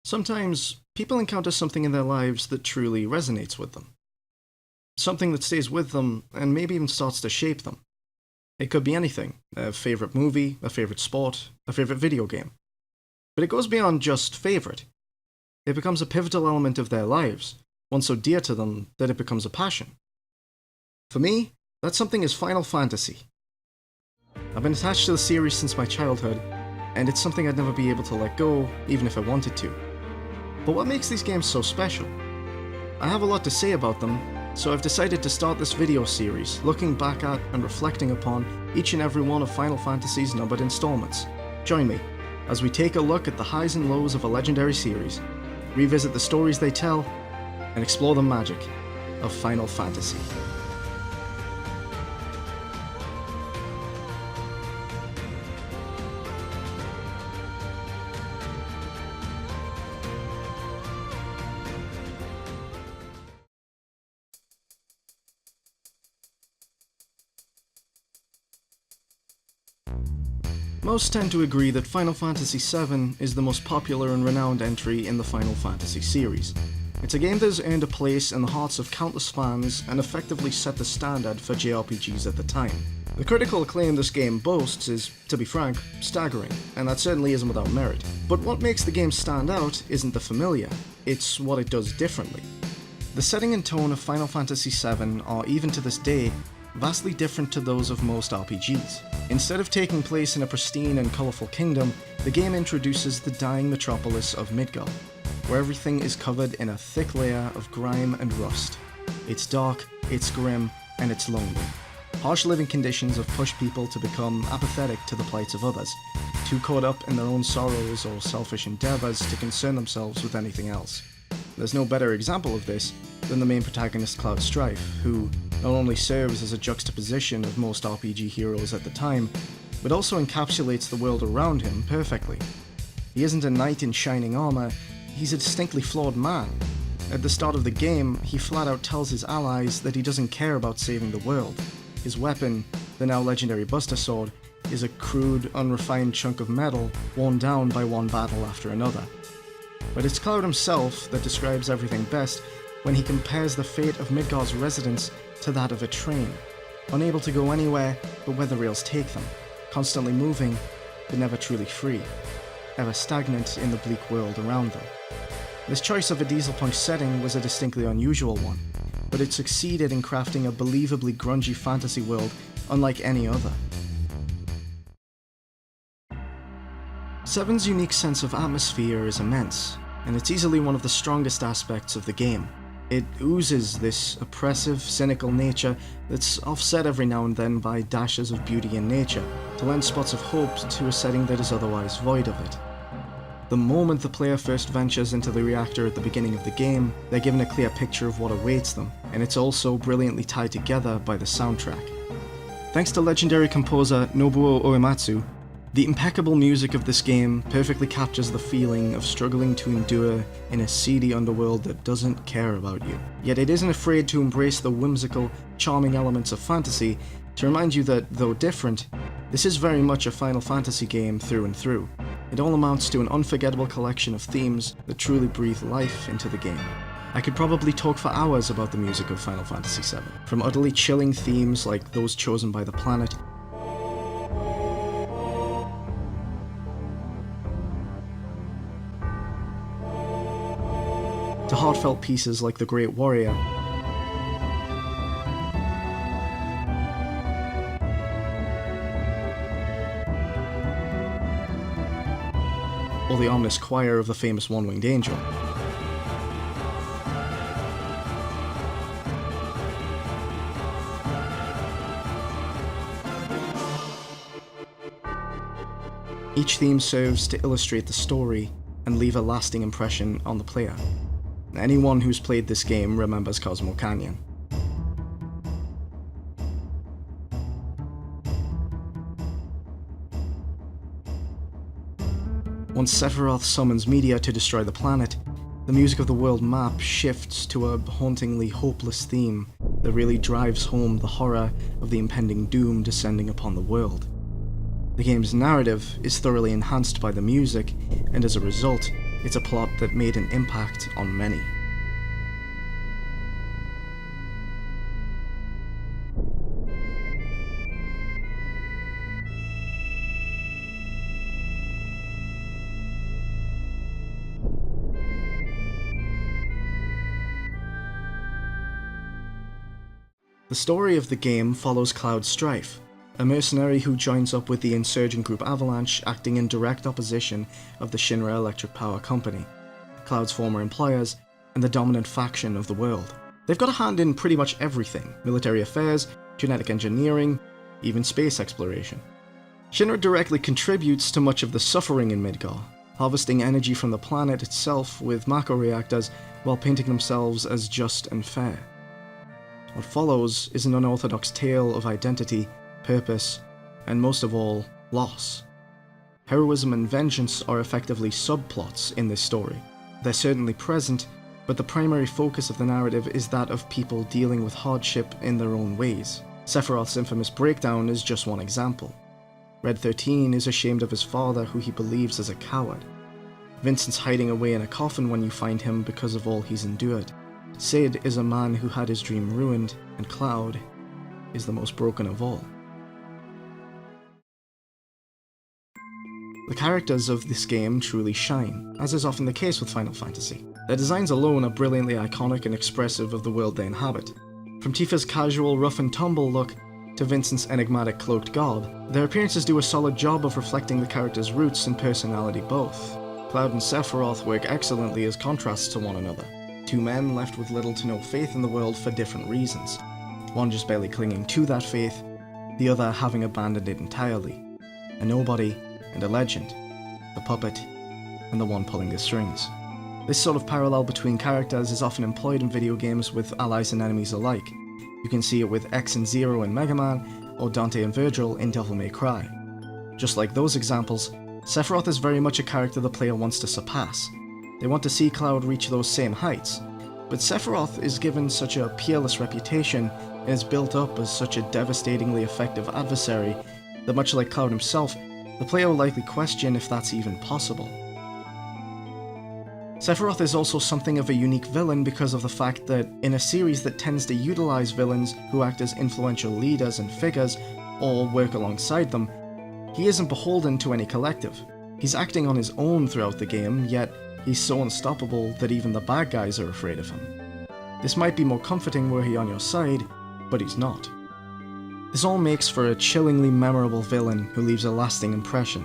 Sometimes people encounter something in their lives that truly resonates with them. Something that stays with them and maybe even starts to shape them. It could be anything, a favourite movie, a favourite sport, a favourite video game. But it goes beyond just favourite. It becomes a pivotal element of their lives, one so dear to them that it becomes a passion. For me, that something is Final Fantasy. I've been attached to the series since my childhood, and it's something I'd never be able to let go, even if I wanted to. But what makes these games so special? I have a lot to say about them, so I've decided to start this video series, looking back at and reflecting upon each and every one of Final Fantasy's numbered installments. Join me, as we take a look at the highs and lows of a legendary series, revisit the stories they tell, and explore the magic of Final Fantasy. Most tend to agree that Final Fantasy VII is the most popular and renowned entry in the Final Fantasy series. It's a game that has earned a place in the hearts of countless fans and effectively set the standard for JRPGs at the time. The critical acclaim this game boasts is, to be frank, staggering, and that certainly isn't without merit. But what makes the game stand out isn't the familiar, it's what it does differently. The setting and tone of Final Fantasy VII are, even to this day, vastly different to those of most RPGs. Instead of taking place in a pristine and colourful kingdom, the game introduces the dying metropolis of Midgar, where everything is covered in a thick layer of grime and rust. It's dark, it's grim, and it's lonely. Harsh living conditions have pushed people to become apathetic to the plights of others, too caught up in their own sorrows or selfish endeavours to concern themselves with anything else. There's no better example of this than the main protagonist Cloud Strife, who not only serves as a juxtaposition of most RPG heroes at the time, but also encapsulates the world around him perfectly. He isn't a knight in shining armour, he's a distinctly flawed man. At the start of the game, he flat out tells his allies that he doesn't care about saving the world. His weapon, the now legendary Buster Sword, is a crude, unrefined chunk of metal worn down by one battle after another. But it's Cloud himself that describes everything best when he compares the fate of Midgar's residents to that of a train, unable to go anywhere but where the rails take them, constantly moving but never truly free, ever stagnant in the bleak world around them. This choice of a dieselpunk setting was a distinctly unusual one, but it succeeded in crafting a believably grungy fantasy world unlike any other. VII's unique sense of atmosphere is immense, and it's easily one of the strongest aspects of the game. It oozes this oppressive, cynical nature that's offset every now and then by dashes of beauty in nature, to lend spots of hope to a setting that is otherwise void of it. The moment the player first ventures into the reactor at the beginning of the game, they're given a clear picture of what awaits them, and it's also brilliantly tied together by the soundtrack. Thanks to legendary composer Nobuo Uematsu, the impeccable music of this game perfectly captures the feeling of struggling to endure in a seedy underworld that doesn't care about you. Yet it isn't afraid to embrace the whimsical, charming elements of fantasy to remind you that, though different, this is very much a Final Fantasy game through and through. It all amounts to an unforgettable collection of themes that truly breathe life into the game. I could probably talk for hours about the music of Final Fantasy VII, from utterly chilling themes like those chosen by the planet, to heartfelt pieces like The Great Warrior, or the ominous choir of the famous One-Winged Angel. Each theme serves to illustrate the story and leave a lasting impression on the player. Anyone who's played this game remembers Cosmo Canyon. Once Sephiroth summons Meteor to destroy the planet, the music of the world map shifts to a hauntingly hopeless theme that really drives home the horror of the impending doom descending upon the world. The game's narrative is thoroughly enhanced by the music, and as a result, It's a plot that made an impact on many. The story of the game follows Cloud Strife, a mercenary who joins up with the insurgent group Avalanche, acting in direct opposition of the Shinra Electric Power Company, Cloud's former employers, and the dominant faction of the world. They've got a hand in pretty much everything: military affairs, genetic engineering, even space exploration. Shinra directly contributes to much of the suffering in Midgar, harvesting energy from the planet itself with macro reactors while painting themselves as just and fair. What follows is an unorthodox tale of identity, purpose, and most of all, loss. Heroism and vengeance are effectively subplots in this story. They're certainly present, but the primary focus of the narrative is that of people dealing with hardship in their own ways. Sephiroth's infamous breakdown is just one example. Red 13 is ashamed of his father, who he believes is a coward. Vincent's hiding away in a coffin when you find him because of all he's endured. Sid is a man who had his dream ruined, and Cloud is the most broken of all. The characters of this game truly shine, as is often the case with Final Fantasy. Their designs alone are brilliantly iconic and expressive of the world they inhabit. From Tifa's casual rough and tumble look to Vincent's enigmatic cloaked garb, their appearances do a solid job of reflecting the characters' roots and personality both. Cloud and Sephiroth work excellently as contrasts to one another. Two men left with little to no faith in the world for different reasons. One just barely clinging to that faith, the other having abandoned it entirely. A nobody and a legend, the puppet and the one pulling the strings. This sort of parallel between characters is often employed in video games with allies and enemies alike. You can see it with X and Zero in Mega Man, or Dante and Virgil in Devil May Cry. Just like those examples, Sephiroth is very much a character the player wants to surpass. They want to see Cloud reach those same heights, but Sephiroth is given such a peerless reputation and is built up as such a devastatingly effective adversary that, much like Cloud himself, the player will likely question if that's even possible. Sephiroth is also something of a unique villain because of the fact that, in a series that tends to utilize villains who act as influential leaders and figures, or work alongside them, he isn't beholden to any collective. He's acting on his own throughout the game, yet he's so unstoppable that even the bad guys are afraid of him. This might be more comforting were he on your side, but he's not. This all makes for a chillingly memorable villain who leaves a lasting impression,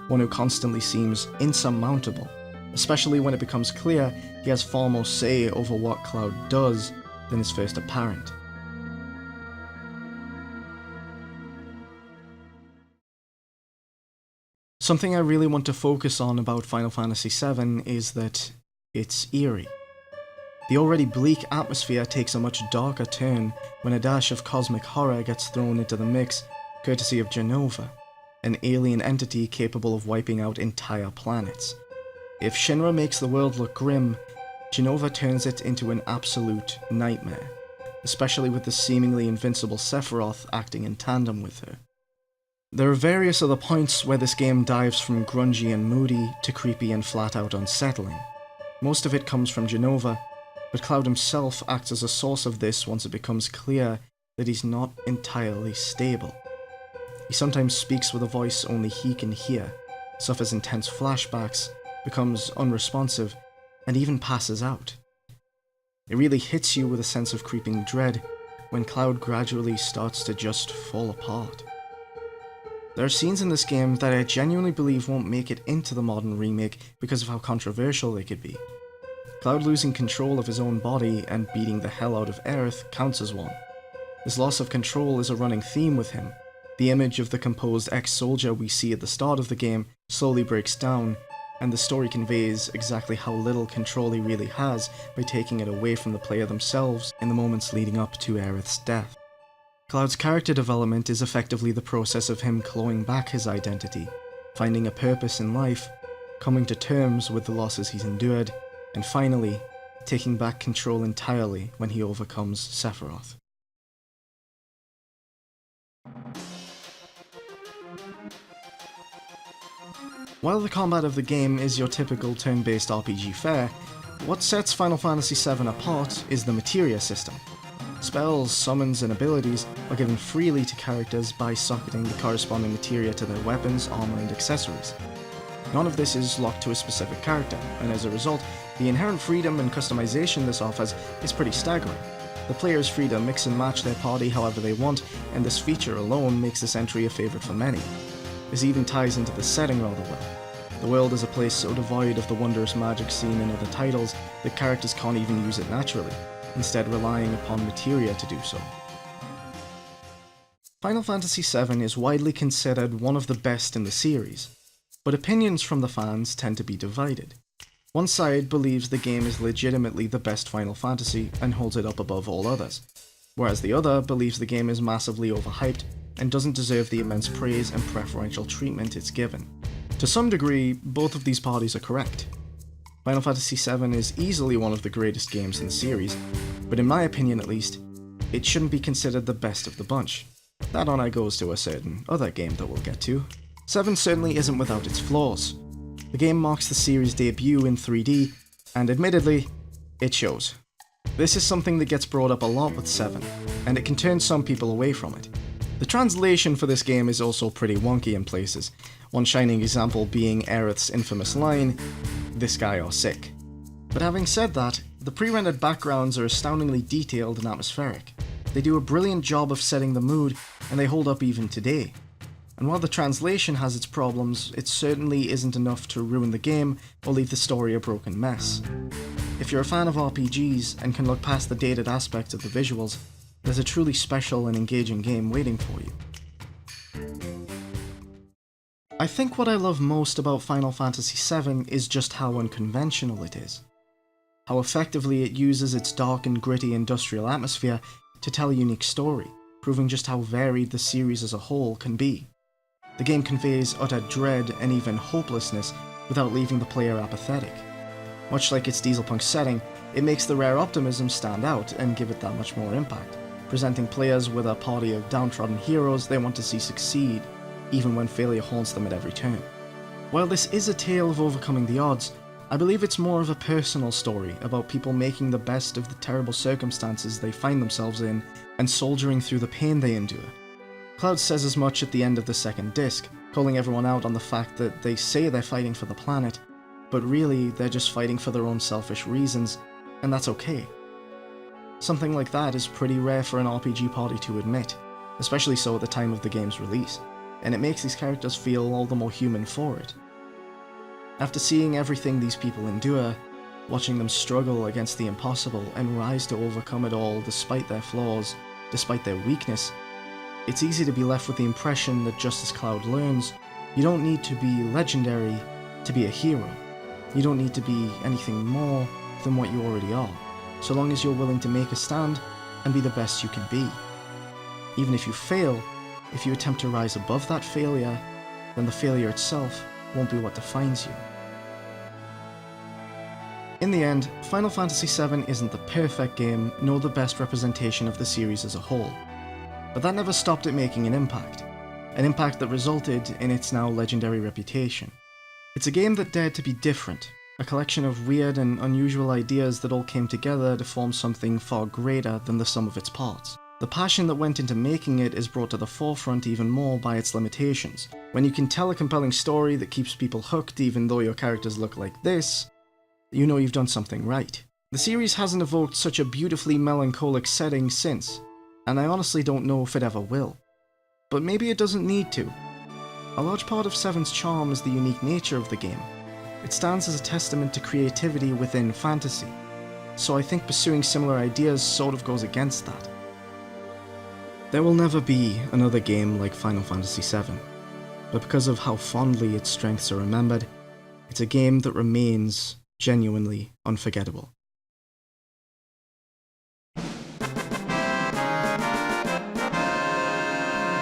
one who constantly seems insurmountable, especially when it becomes clear he has far more say over what Cloud does than is first apparent. Something I really want to focus on about Final Fantasy VII is that it's eerie. The already bleak atmosphere takes a much darker turn when a dash of cosmic horror gets thrown into the mix, courtesy of Jenova, an alien entity capable of wiping out entire planets. If Shinra makes the world look grim, Jenova turns it into an absolute nightmare, especially with the seemingly invincible Sephiroth acting in tandem with her. There are various other points where this game dives from grungy and moody to creepy and flat-out unsettling. Most of it comes from Jenova, but Cloud himself acts as a source of this once it becomes clear that he's not entirely stable. He sometimes speaks with a voice only he can hear, suffers intense flashbacks, becomes unresponsive, and even passes out. It really hits you with a sense of creeping dread when Cloud gradually starts to just fall apart. There are scenes in this game that I genuinely believe won't make it into the modern remake because of how controversial they could be. Cloud losing control of his own body and beating the hell out of Aerith counts as one. This loss of control is a running theme with him. The image of the composed ex-soldier we see at the start of the game slowly breaks down, and the story conveys exactly how little control he really has by taking it away from the player themselves in the moments leading up to Aerith's death. Cloud's character development is effectively the process of him clawing back his identity, finding a purpose in life, coming to terms with the losses he's endured, and finally, taking back control entirely when he overcomes Sephiroth. While the combat of the game is your typical turn-based RPG fare, what sets Final Fantasy VII apart is the materia system. Spells, summons, and abilities are given freely to characters by socketing the corresponding materia to their weapons, armor, and accessories. None of this is locked to a specific character, and as a result, the inherent freedom and customization this offers is pretty staggering. The player is free to mix and match their party however they want, and this feature alone makes this entry a favourite for many. This even ties into the setting rather well. The world is a place so devoid of the wondrous magic seen in other titles that characters can't even use it naturally, instead relying upon materia to do so. Final Fantasy VII is widely considered one of the best in the series, but opinions from the fans tend to be divided. One side believes the game is legitimately the best Final Fantasy and holds it up above all others, whereas the other believes the game is massively overhyped and doesn't deserve the immense praise and preferential treatment it's given. To some degree, both of these parties are correct. Final Fantasy VII is easily one of the greatest games in the series, but in my opinion at least, it shouldn't be considered the best of the bunch. That honour goes to a certain other game that we'll get to. 7 certainly isn't without its flaws. The game marks the series' debut in 3D, and admittedly, it shows. This is something that gets brought up a lot with 7, and it can turn some people away from it. The translation for this game is also pretty wonky in places, one shining example being Aerith's infamous line, "This guy are sick." But having said that, the pre-rendered backgrounds are astoundingly detailed and atmospheric. They do a brilliant job of setting the mood, and they hold up even today. And while the translation has its problems, it certainly isn't enough to ruin the game or leave the story a broken mess. If you're a fan of RPGs and can look past the dated aspects of the visuals, there's a truly special and engaging game waiting for you. I think what I love most about Final Fantasy VII is just how unconventional it is. How effectively it uses its dark and gritty industrial atmosphere to tell a unique story, proving just how varied the series as a whole can be. The game conveys utter dread and even hopelessness without leaving the player apathetic. Much like its Dieselpunk setting, it makes the rare optimism stand out and give it that much more impact, presenting players with a party of downtrodden heroes they want to see succeed, even when failure haunts them at every turn. While this is a tale of overcoming the odds, I believe it's more of a personal story about people making the best of the terrible circumstances they find themselves in and soldiering through the pain they endure. Cloud says as much at the end of the second disc, calling everyone out on the fact that they say they're fighting for the planet, but really they're just fighting for their own selfish reasons, and that's okay. Something like that is pretty rare for an RPG party to admit, especially so at the time of the game's release, and it makes these characters feel all the more human for it. After seeing everything these people endure, watching them struggle against the impossible and rise to overcome it all despite their flaws, despite their weakness, it's easy to be left with the impression that just as Cloud learns, you don't need to be legendary to be a hero. You don't need to be anything more than what you already are, so long as you're willing to make a stand and be the best you can be. Even if you fail, if you attempt to rise above that failure, then the failure itself won't be what defines you. In the end, Final Fantasy VII isn't the perfect game, nor the best representation of the series as a whole. But that never stopped it making an impact that resulted in its now legendary reputation. It's a game that dared to be different, a collection of weird and unusual ideas that all came together to form something far greater than the sum of its parts. The passion that went into making it is brought to the forefront even more by its limitations. When you can tell a compelling story that keeps people hooked even though your characters look like this, you know you've done something right. The series hasn't evoked such a beautifully melancholic setting since, and I honestly don't know if it ever will. But maybe it doesn't need to. A large part of 7's charm is the unique nature of the game. It stands as a testament to creativity within fantasy, so I think pursuing similar ideas sort of goes against that. There will never be another game like Final Fantasy VII, but because of how fondly its strengths are remembered, it's a game that remains genuinely unforgettable.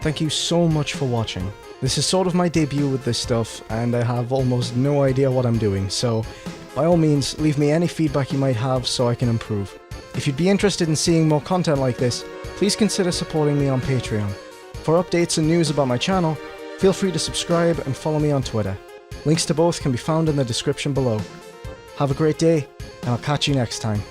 Thank you so much for watching. This is sort of my debut with this stuff, and I have almost no idea what I'm doing, so by all means, leave me any feedback you might have so I can improve. If you'd be interested in seeing more content like this, please consider supporting me on Patreon. For updates and news about my channel, feel free to subscribe and follow me on Twitter. Links to both can be found in the description below. Have a great day, and I'll catch you next time.